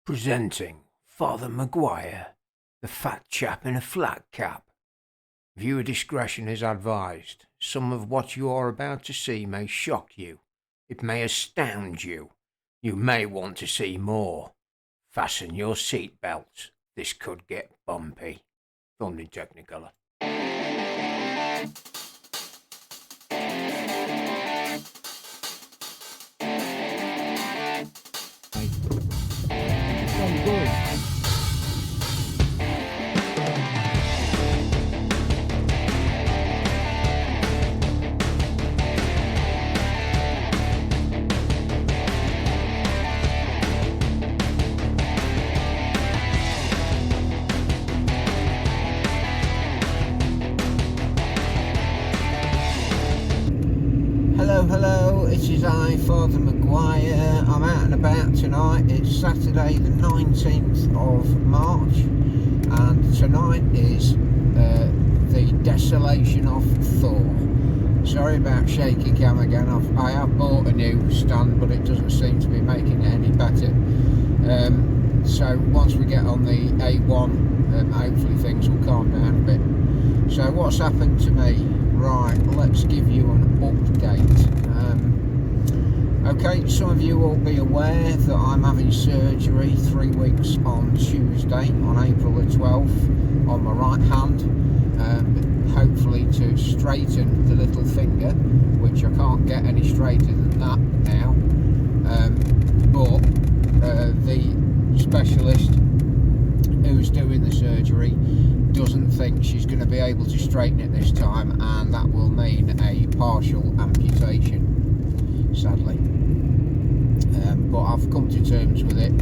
Presenting Father Maguire, the fat chap in a flat cap. Viewer discretion is advised. Some of what you are about to see may shock you. It may astound you. You may want to see more. Fasten your seatbelts. This could get bumpy. Filmed in Technicolor. Hello, it is I, Father Maguire. I'm out and about tonight. It's Saturday the 19th of March and tonight is the desolation of Thor. Sorry about shaky cam again. I have bought a new stand, but it doesn't seem to be making it any better. So once we get on the A1, hopefully things will calm down a bit. So what's happened to me? Right, let's give you an update. Okay, some of you will be aware that I'm having surgery 3 weeks on Tuesday, on April the 12th, on my right hand, hopefully to straighten the little finger, which I can't get any straighter than that now. But the specialist who's doing the surgery doesn't think she's going to be able to straighten it this time, and that will mean a partial amputation, sadly. But I've come to terms with it.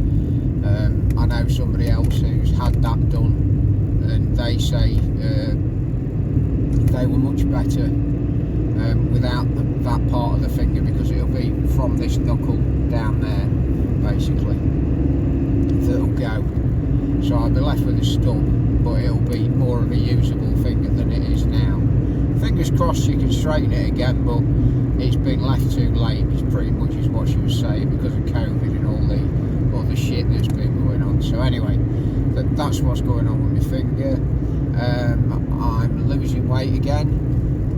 I know somebody else who's had that done, and they say they were much better without that part of the finger, because it'll be from this knuckle down there, basically, that'll go. So I'll be left with a stub, but it'll be more of a usable finger than it is now. Fingers crossed she can straighten it again, but it's been left too late, is pretty much is what she was saying, because of COVID and all the shit that's been going on. So anyway, that's what's going on with my finger. I'm losing weight again.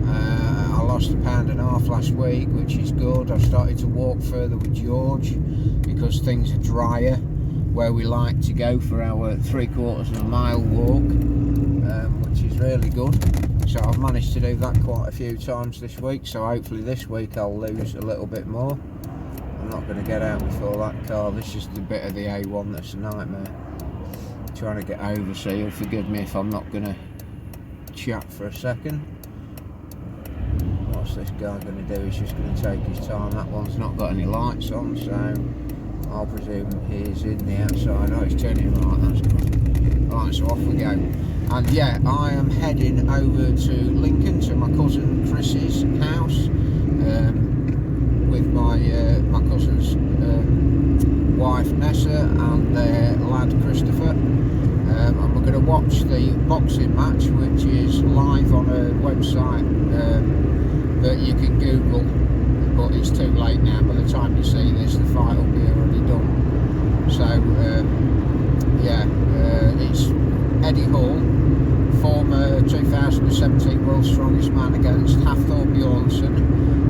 I lost 1.5 pounds last week, which is good. I've started to walk further with George because things are drier where we like to go for our 3/4 of a mile walk, which is really good. So I've managed to do that quite a few times this week, so hopefully this week I'll lose a little bit more. I'm not going to get out before that car. This is the bit of the A1 that's a nightmare trying to get over, so you'll forgive me if I'm not going to chat for a second. What's this guy going to do? He's just going to take his time. That one's not got any lights on, so I'll presume he's in the outside. Oh, he's turning right, that's good. Right, so off we go. And yeah, I am heading over to Lincoln, to my cousin Chris's house, with my cousin's wife Nessa and their lad Christopher. And we're going to watch the boxing match, which is live on a website that you can Google, but it's too late now. By the time you see this, the fight will be already done. So yeah, it's Eddie Hall, former 2017 World's Strongest Man, against Hafthor Bjornsson,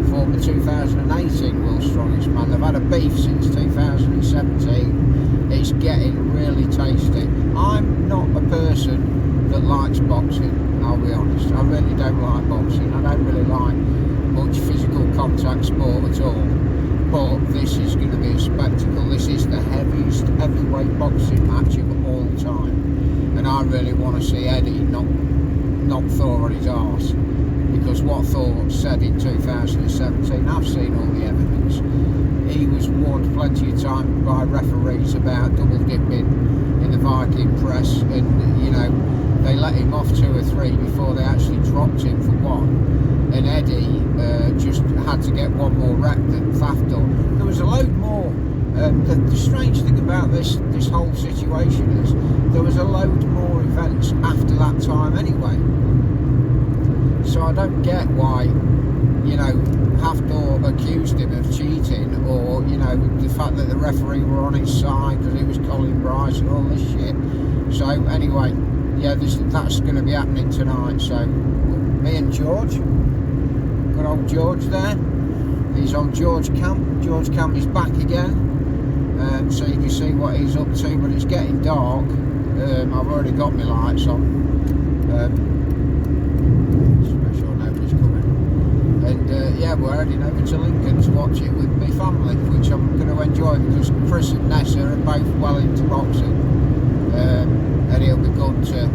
former 2018 World's Strongest Man. They've had a beef since 2017. It's getting really tasty. I'm not a person that likes boxing, I'll be honest. I really don't like boxing. I don't really like much physical contact sport at all. But this is going to be a spectacle. This is the heavyweight boxing match of all time, and I really want to see Eddie knock Thor on his arse, because what Thor said in 2017, I've seen all the evidence. He was warned plenty of times by referees about double dipping in the Viking press, and you know, they let him off 2 or 3 before they actually dropped him for 1. And Eddie just had to get 1 more rep than Hafthor. There was a load more. The strange thing about this whole situation is there was a load more events after that time anyway. So I don't get why you know, Hafthor accused him of cheating, or, you know, the fact that the referee were on his side because it was Colin Bryce and all this shit. So anyway, yeah, that's going to be happening tonight. So me and George, good old George there, he's on George Camp. George Camp is back again, so you can see what he's up to, but it's getting dark. I've already got my lights on, just make sure nobody's coming. And yeah, we're heading over to Lincoln to watch it with my family, which I'm going to enjoy because Chris and Nessa are both well into boxing, and it'll be good to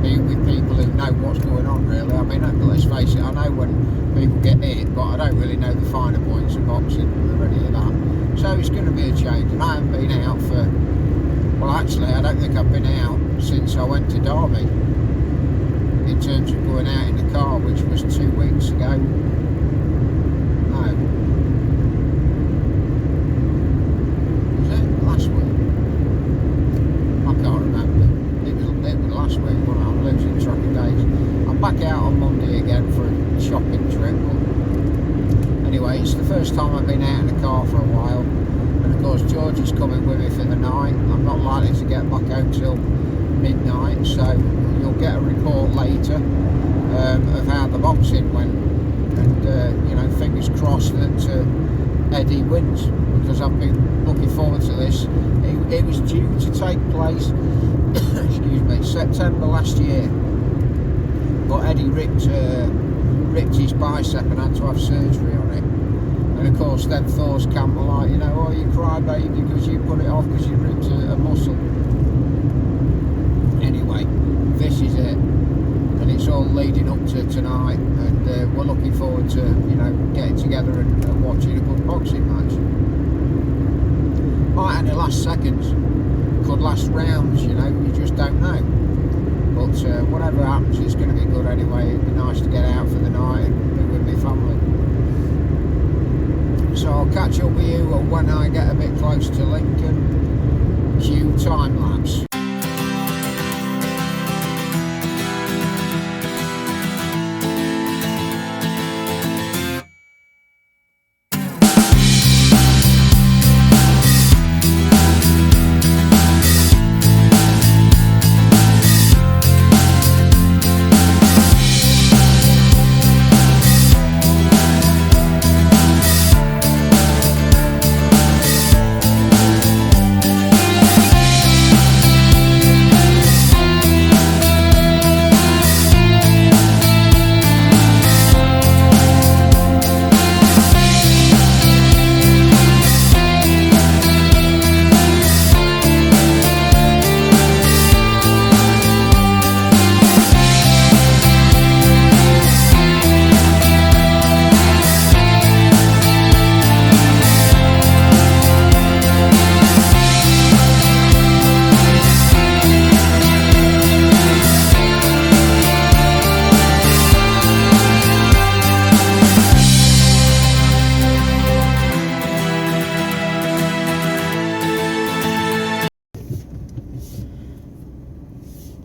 be with people who know what's going on, really. I mean, let's face it, I know when people get hit, but I don't really know the finer points of boxing or any of that. So it's going to be a change, and I haven't been out for, well, actually, I don't think I've been out since I went to Derby, in terms of going out in the car, which was 2 weeks ago. No. Was it last week? I can't remember. It was last week, wasn't it? I'm losing track of days. I'm back out on Monday again for a shopping trip. But anyway, it's the first time I've been out in the car for a while. And of course, George is coming with me for the night. I'm not likely to get back home till midnight, so you'll get a report later of how the boxing went. And you know, fingers crossed that Eddie wins, because I've been looking forward to this. It was due to take place excuse me, September last year, but Eddie ripped his bicep and had to have surgery on it. And of course then Thor's camp were like, you know, oh, you cry baby because you put it off because you ripped a muscle. Anyway, this is it, and it's all leading up to tonight, and we're looking forward to, you know, getting together and watching a good boxing match. Might only last seconds, could last rounds, you know, you just don't know. But whatever happens, it's going to be good anyway. It'd be nice to get out for the night and be with my family. So I'll catch up with you when I get a bit close to Lincoln. Cue time lapse.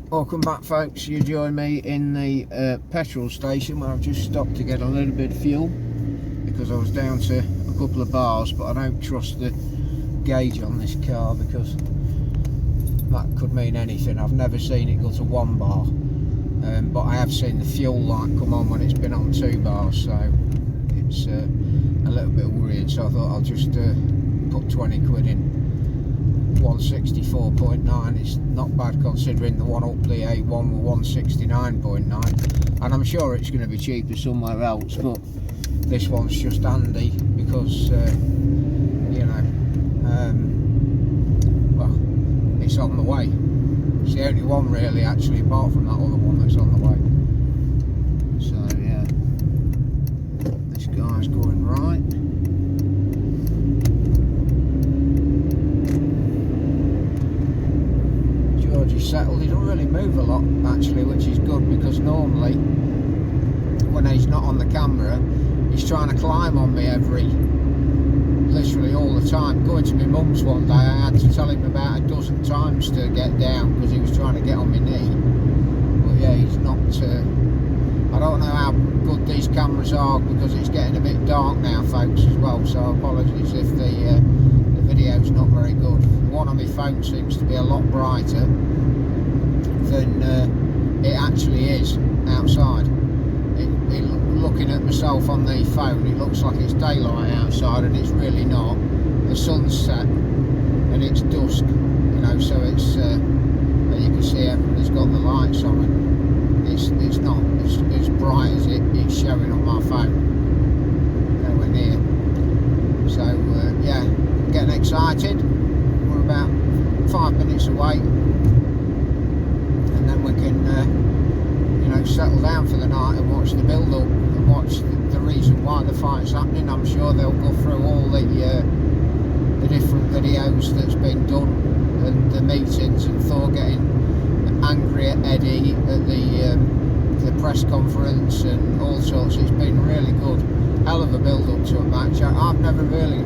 Welcome back, folks. You join me in the petrol station where I've just stopped to get a little bit of fuel because I was down to a couple of bars, but I don't trust the gauge on this car because that could mean anything. I've never seen it go to 1 bar, but I have seen the fuel light come on when it's been on 2 bars, so it's a little bit worrying. So I thought I'll just put 20 quid in. 164.9. It's not bad considering the one up the A1 was 169.9, and I'm sure it's going to be cheaper somewhere else, but this one's just handy because you know, well, it's on the way. It's the only one really, actually, apart from that other one that's on the way. So yeah, this guy's going right. He's settled. He doesn't really move a lot actually, which is good, because normally when he's not on the camera he's trying to climb on me literally all the time. Going to my mum's one day, I had to tell him about a dozen times to get down because he was trying to get on my knee. But yeah, he's I don't know how good these cameras are because it's getting a bit dark now, folks, as well. So apologies if the video's not very good. The one on my phone seems to be a lot brighter than it actually is outside. Looking at myself on the phone, it looks like it's daylight outside, and it's really not. The sun's set and it's dusk, you know, so it's you can see everybody's got the lights on, and it's not as bright as it's showing on my phone. Nowhere near. So yeah, getting excited. We're about 5 minutes away, and then we can you know, settle down for the night and watch the build up and watch the reason why the fight's happening. I'm sure they'll go through all the different videos that's been done, and the meetings, and Thor getting angry at Eddie at the press conference and all sorts. It's been really good. Hell of a build up to a match. I've never really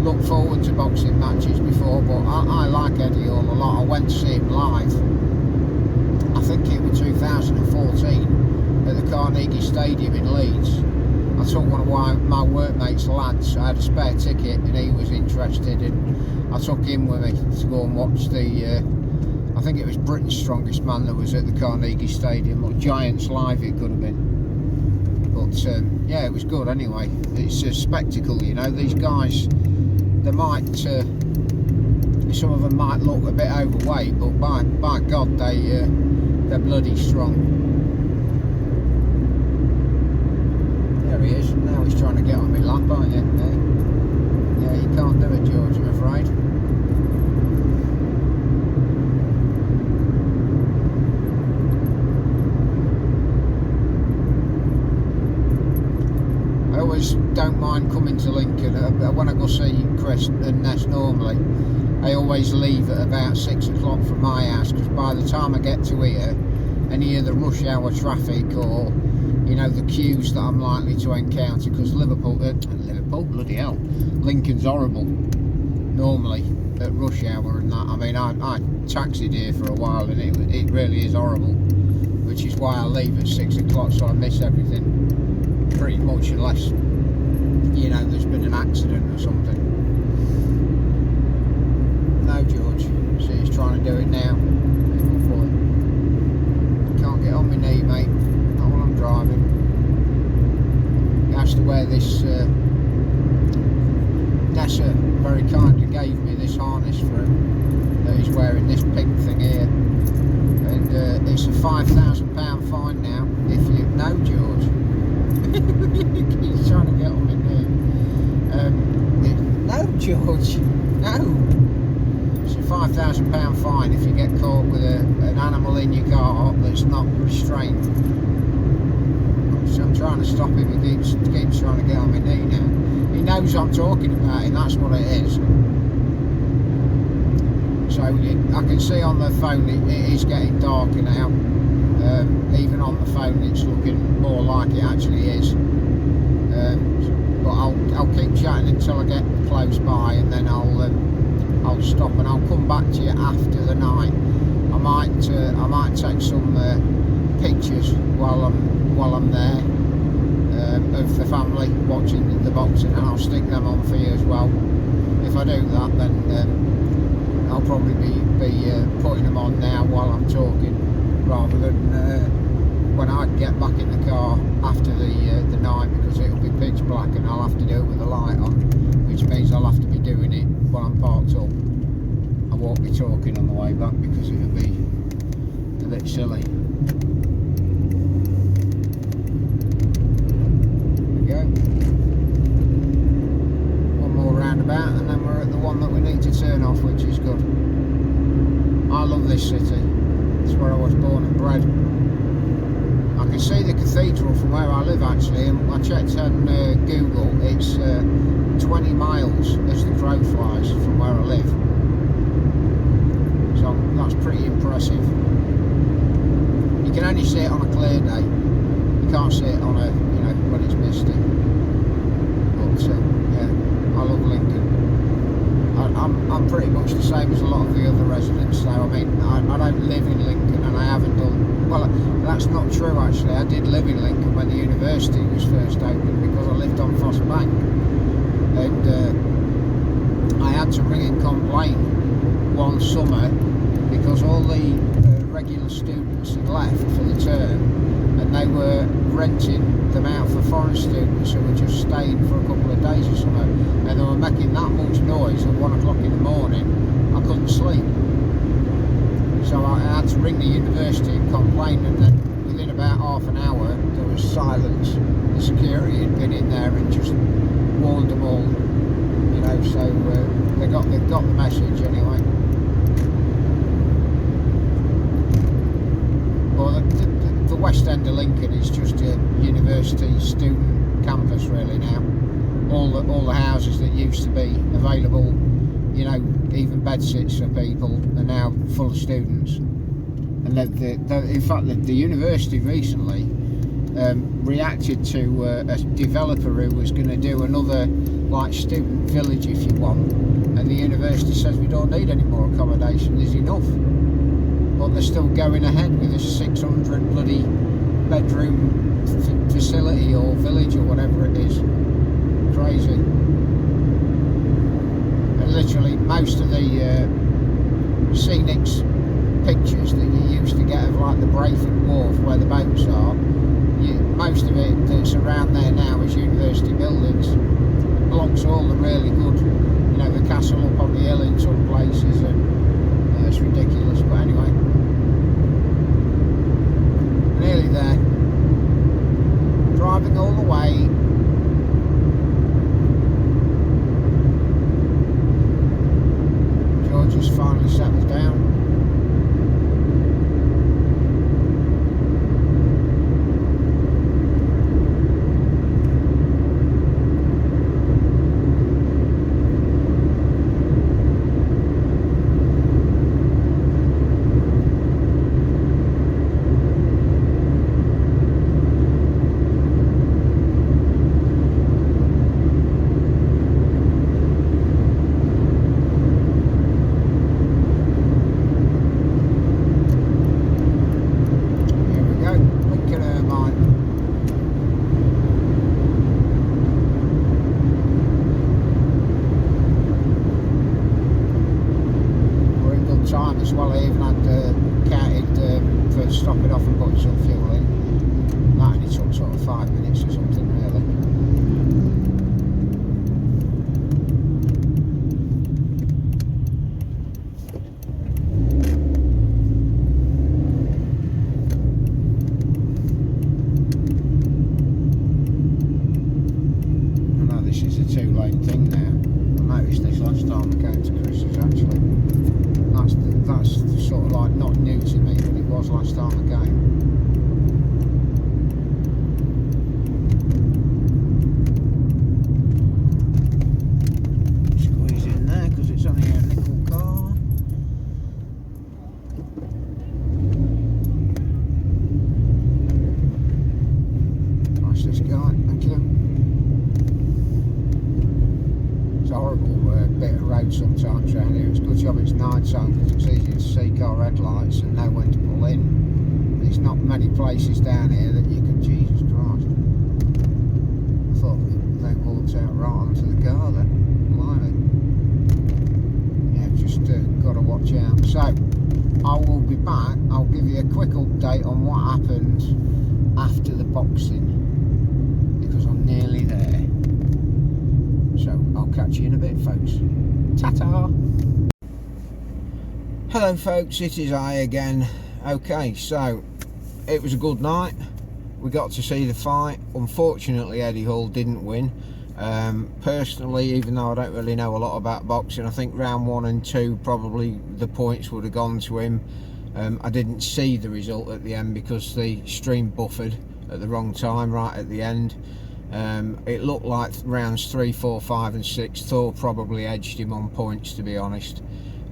looked forward to boxing matches before, but I like Eddie all a lot. I went to see him live, I think it was 2014, at the Carnegie Stadium in Leeds. I took one of my workmates' lads. I had a spare ticket and he was interested, and I took him with me to go and watch the I think it was Britain's Strongest Man that was at the Carnegie Stadium, or Giants Live it could have been. But yeah, it was good anyway. It's a spectacle, you know. These guys, they might some of them might look a bit overweight, but by God, they're bloody strong. There he is. Now he's trying to get on my lap, aren't you? Yeah, you can't do it, George, I'm afraid. I always don't mind coming to Lincoln. When I go see Chris and Ness normally, I always leave at about 6 o'clock from my house, because by the time I get to here, any of the rush hour traffic, or you know, the queues that I'm likely to encounter, because Liverpool, bloody hell, Lincoln's horrible normally at rush hour and that. I mean, I taxied here for a while and it really is horrible, which is why I leave at 6 o'clock, so I miss everything pretty much, unless, you know, there's been an accident or something. No, George, see, he's trying to do it now. Can't get on my knee, mate, not while I'm driving. He has to wear this, Nessa very kindly gave me this harness for him, that he's wearing, this pink thing here, and it's a £5,000 fine now if you... No, George. He's trying to get on my knee. No, George, no. It's a £5,000 fine if you get caught with an animal in your car that's not restrained. So I'm trying to stop him. He keeps trying to get on my knee now. He knows I'm talking about him, that's what it is. So I can see on the phone it is getting darker now. Even on the phone it's looking more like it actually is. But I'll keep chatting until I get close by, and then I'll stop and I'll come back to you after the night. I might take some pictures while I'm there of the family watching the boxing, and I'll stick them on for you as well. If I do that, then I'll probably be putting them on now while I'm talking, rather than when I get back in the car after the night, because it'll be pitch black and I'll have to do it with the light on, which means I'll have to be doing it when I'm parked up. I won't be talking on the way back because it'll be a bit silly. There we go. One more roundabout and then we're at the one that we need to turn off, which is good. I love this city. It's where I was born and bred. I can see the cathedral from where I live actually, and I checked on Google, it's 20 miles as the crow flies from where I live. So that's pretty impressive. You can only see it on a clear day. You can't see it on a, you know, when it's misty. But yeah, I love Lincoln. I'm pretty much the same as a lot of the other residents, so I mean, I don't live in Lincoln, and I haven't done well, that's not true actually. I did live in Lincoln when the university was first opened because I lived on Foss Bank, and I had to ring and complain one summer because all the regular students had left for the term, and they were renting them out for foreign students who were just staying for a couple of days or something, and they were making that much noise at 1 o'clock in the morning I couldn't sleep. So I had to ring the university and complain, and then within about half an hour there was silence. The security had been in there and just warned them all, you know, so they got the message anyway. Well, the West End of Lincoln is just a university student campus really now. All the houses that used to be available, you know, even bedsits for people, are now full of students. And in fact, the university recently reacted to a developer who was going to do another like student village, if you want, and the university says we don't need any more accommodation, there's enough. But they're still going ahead with a 600 bloody bedroom facility or village or whatever it is. Crazy. And literally most of the scenic pictures that you used to get of like the Brayford Wharf where the boats are, most of it that's around there now is university buildings. It blocks all the really good, you know, the castle up on the hill in some places, and it's ridiculous. But anyway, nearly there, driving all the way. George has finally settled down. Time as well. I even had counted for stopping off and putting some fuel in. That only took sort of 5 minutes or something really. I know this is a 2-lane thing now. I noticed this last time I came to Chris's actually. That's sort of like not new to me, but it was last time I came. Squeeze in there because it's only a nickel car. Nice this guy, thank you. It's a horrible bit of road sometimes around here. It's a good job it's night time because it's easy to see car headlights and know when to pull in. There's not many places down here that you can, Jesus Christ. I thought they walked out right onto the car then. Blimey. Yeah, just got to watch out. So, I will be back. I'll give you a quick update on what happened after the boxing because I'm nearly there. So I'll catch you in a bit, folks. Ta-ta! Hello folks, it is I again. Okay, so it was a good night. We got to see the fight. Unfortunately Eddie Hall didn't win. Personally, even though I don't really know a lot about boxing, I think round 1 and 2 probably the points would have gone to him. I didn't see the result at the end because the stream buffered at the wrong time right at the end. It looked like rounds 3, 4, 5 and 6 Thor probably edged him on points, to be honest,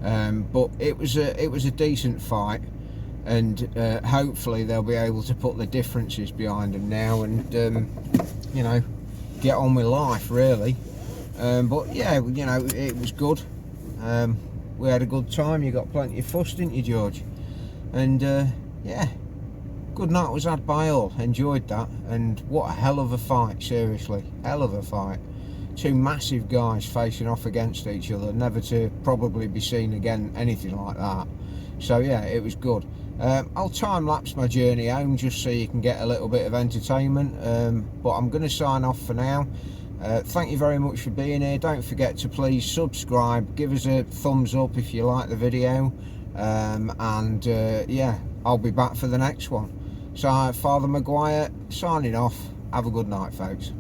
but it was a decent fight, and hopefully they'll be able to put the differences behind them now and you know, get on with life really. But yeah, you know, it was good. We had a good time. You got plenty of fuss, didn't you, George? And yeah, good night was had by all. Enjoyed that, and what a hell of a fight, seriously, hell of a fight. Two massive guys facing off against each other, never to probably be seen again, anything like that. So yeah, it was good. I'll time-lapse my journey home just so you can get a little bit of entertainment, but I'm going to sign off for now. Thank you very much for being here. Don't forget to please subscribe, give us a thumbs up if you like the video, and yeah, I'll be back for the next one. So Father Maguire signing off. Have a good night, folks.